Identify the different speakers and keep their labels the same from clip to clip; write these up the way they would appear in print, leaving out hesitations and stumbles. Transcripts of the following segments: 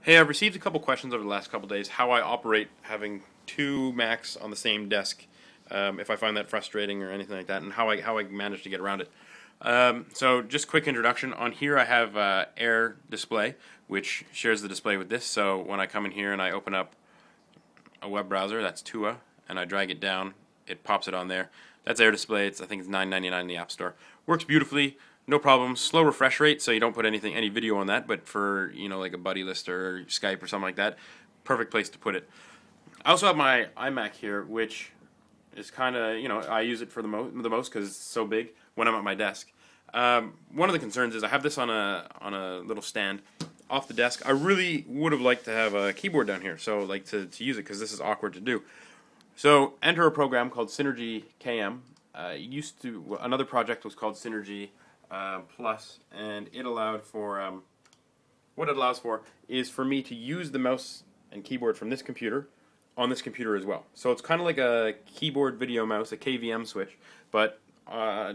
Speaker 1: Hey, I've received a couple questions over the last couple days how I operate having two Macs on the same desk, if I find that frustrating or anything like that, and how I manage to get around it. So just quick introduction. On here I have Air Display, which shares the display with this. So when I come in here and I open up a web browser, that's Tua, and I drag it down, it pops it on there. That's Air Display. I think it's $9.99 in the App Store. Works beautifully. No problems. Slow refresh rate, so you don't put any video on that, but for, like a buddy list or Skype or something like that, perfect place to put it. I also have my iMac here, which is kind of, I use it for the most because it's so big when I'm at my desk. One of the concerns is I have this on a little stand off the desk. I really would have liked to have a keyboard down here, so to use it because this is awkward to do. So enter a program called SynergyKM. Another project was called Synergy Plus, and it allowed for what it allows for is for me to use the mouse and keyboard from this computer on this computer as well. So it's kind of like a keyboard video mouse, a KVM switch, but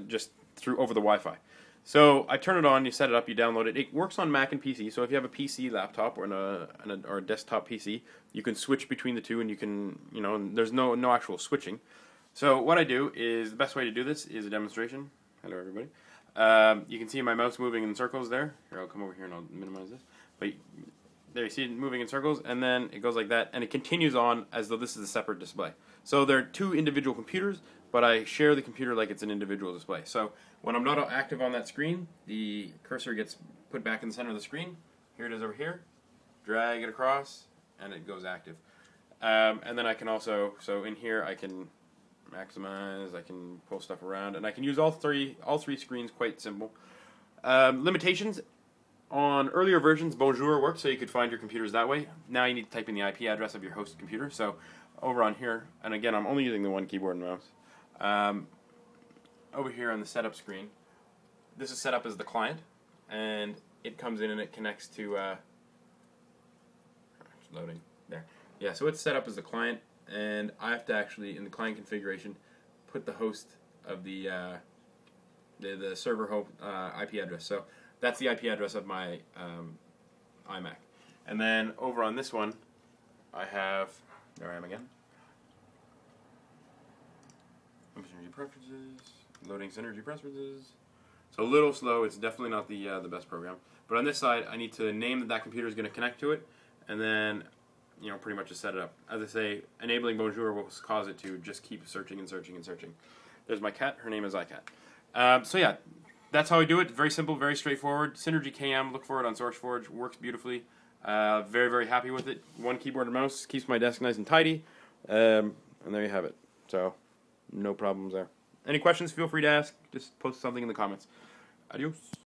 Speaker 1: just over the Wi-Fi. So I turn it on, you set it up, you download it. It works on Mac and PC. So if you have a PC laptop or a desktop PC, you can switch between the two, and you can there's no actual switching. So what I do is the best way to do this is a demonstration. Hello everybody. You can see my mouse moving in circles there. Here, I'll come over here and I'll minimize this. But there you see it moving in circles, and then it goes like that, and it continues on as though this is a separate display. So they're two individual computers, but I share the computer like it's an individual display. So when I'm not active on that screen, the cursor gets put back in the center of the screen. Here it is over here. Drag it across, and it goes active. And then I can also, so in here I can maximize, I can pull stuff around, and I can use all three screens. Quite simple. Limitations: on earlier versions, Bonjour worked, so you could find your computers that way. Now you need to type in the IP address of your host computer. So over on here, and again I'm only using the one keyboard and mouse. Over here on the setup screen, this is set up as the client, and it comes in and it connects to it's loading there. Yeah, so it's set up as the client, and I have to actually, in the client configuration, put the host of the server IP address. So that's the IP address of my iMac. And then over on this one, I have, there I am again. Synergy preferences, loading Synergy preferences. So a little slow. It's definitely not the best program. But on this side, I need to name that computer is going to connect to it, and then pretty much just set it up. As I say, enabling Bonjour will cause it to just keep searching and searching and searching. There's my cat. Her name is iCat. So yeah, that's how I do it. Very simple, very straightforward. SynergyKM, look for it on SourceForge. Works beautifully. Very, very happy with it. One keyboard and mouse. Keeps my desk nice and tidy. And there you have it. So no problems there. Any questions, feel free to ask. Just post something in the comments. Adios.